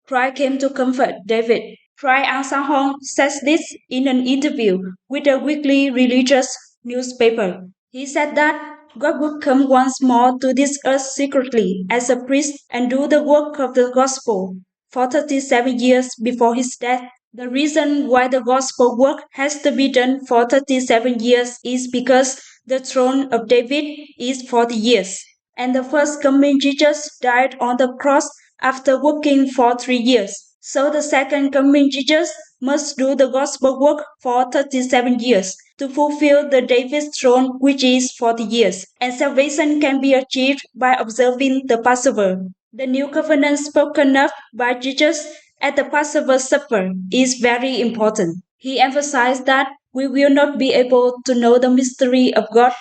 Christ came to comfort David. Christ Aung says this in an interview with a weekly religious newspaper. He said that God would come once more to this earth secretly as a priest and do the work of the gospel for 37 years before his death. The reason why the gospel work has to be done for 37 years is because the throne of David is 40 years, and the first coming Jesus died on the cross after working for 3 years. So the second coming Jesus must do the gospel work for 37 years to fulfill the David's throne, which is 40 years. And salvation can be achieved by observing the Passover. The new covenant spoken of by Jesus at the Passover supper is very important. He emphasized that we will not be able to know the mystery of God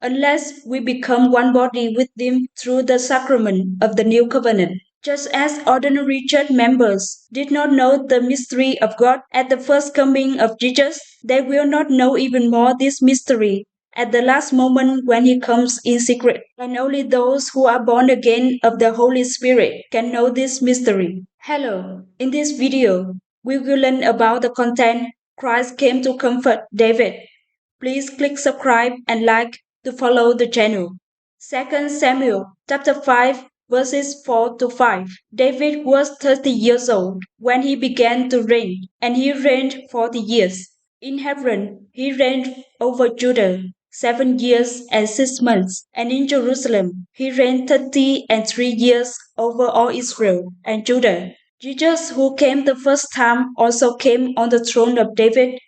unless we become one body with Him through the sacrament of the new covenant. Just as ordinary church members did not know the mystery of God at the first coming of Jesus, they will not know even more this mystery at the last moment when He comes in secret. And only those who are born again of the Holy Spirit can know this mystery. Hello, in this video, we will learn about the content Christ came to comfort David. Please click subscribe and like to follow the channel. 2 Samuel chapter 5 verses 4 to 5. David was 30 years old when he began to reign, and he reigned 40 years. In Hebron, he reigned over Judah 7 years and 6 months, and in Jerusalem, he reigned 30 and 3 years over all Israel and Judah. Jesus, who came the first time, also came on the throne of David.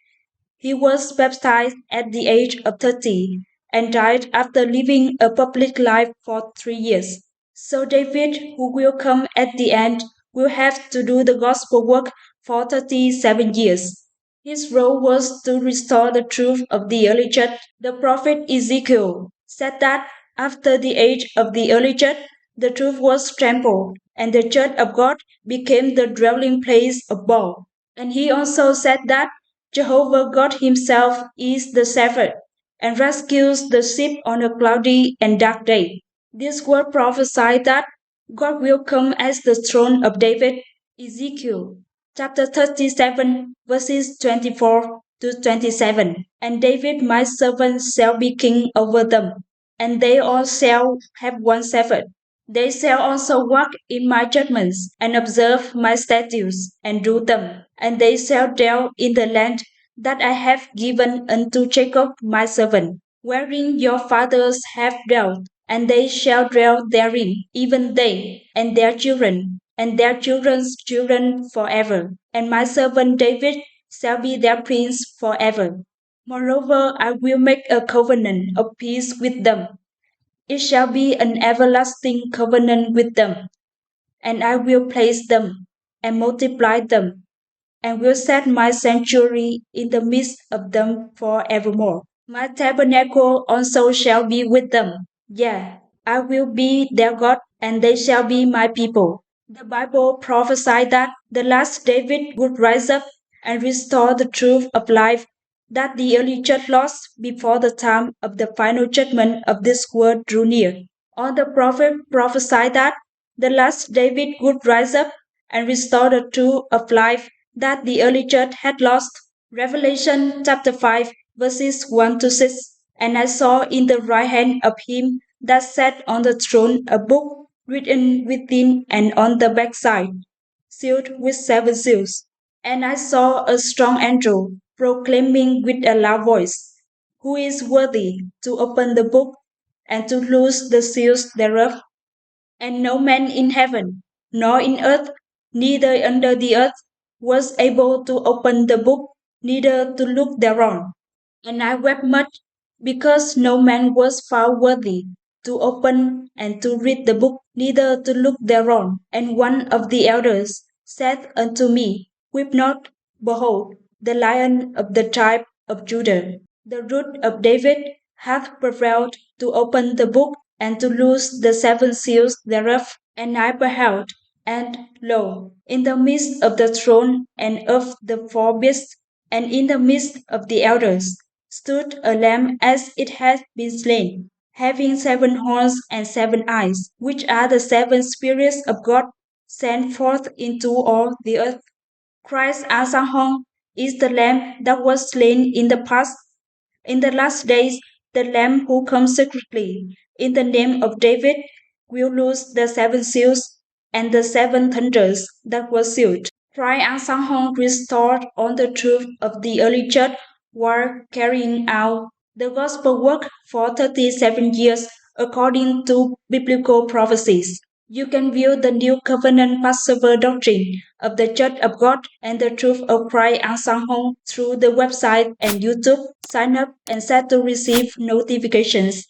He was baptized at the age of 30 and died after living a public life for 3 years. So David, who will come at the end, will have to do the gospel work for 37 years. His role was to restore the truth of the early church. The prophet Ezekiel said that after the age of the early church, the truth was trampled, and the church of God became the dwelling place of Baal. And he also said that Jehovah God Himself is the shepherd and rescues the sheep on a cloudy and dark day. This word prophesied that God will come as the throne of David. Ezekiel chapter 37 verses 24 to 27. And David my servant shall be king over them, and they all shall have one shepherd. They shall also walk in my judgments, and observe my statutes, and do them. And they shall dwell in the land that I have given unto Jacob my servant, wherein your fathers have dwelt, and they shall dwell therein, even they, and their children, and their children's children forever. And my servant David shall be their prince forever. Moreover, I will make a covenant of peace with them. It shall be an everlasting covenant with them, and I will place them, and multiply them, and will set my sanctuary in the midst of them forevermore. My tabernacle also shall be with them. Yea, I will be their God, and they shall be my people. The Bible prophesied that the last David would rise up and restore the truth of life that the early church lost before the time of the final judgment of this world drew near. All the prophets prophesied that the last David would rise up and restore the truth of life that the early church had lost. Revelation chapter 5 verses 1 to 6. And I saw in the right hand of him that sat on the throne a book written within and on the backside, sealed with 7 seals. And I saw a strong angel proclaiming with a loud voice, Who is worthy to open the book and to loose the seals thereof? And no man in heaven, nor in earth, neither under the earth, was able to open the book, neither to look thereon. And I wept much, because no man was found worthy to open and to read the book, neither to look thereon. And one of the elders said unto me, Weep not, behold, the Lion of the tribe of Judah, the Root of David, hath prevailed to open the book and to loose the 7 seals thereof. And I beheld, and lo, in the midst of the throne and of the 4 beasts, and in the midst of the elders, stood a lamb as it had been slain, having 7 horns and 7 eyes, which are the 7 spirits of God, sent forth into all the earth. Christ Asahong is the Lamb that was slain in the past. In the last days, the Lamb who comes secretly in the name of David will loose the seven seals and the seven thunders that were sealed. Christ Asahong restored all the truth of the early church while carrying out the gospel work for 37 years according to biblical prophecies. You can view the New Covenant Passover doctrine of the Church of God and the truth of Christ Asahong through the website and YouTube. Sign up and set to receive notifications.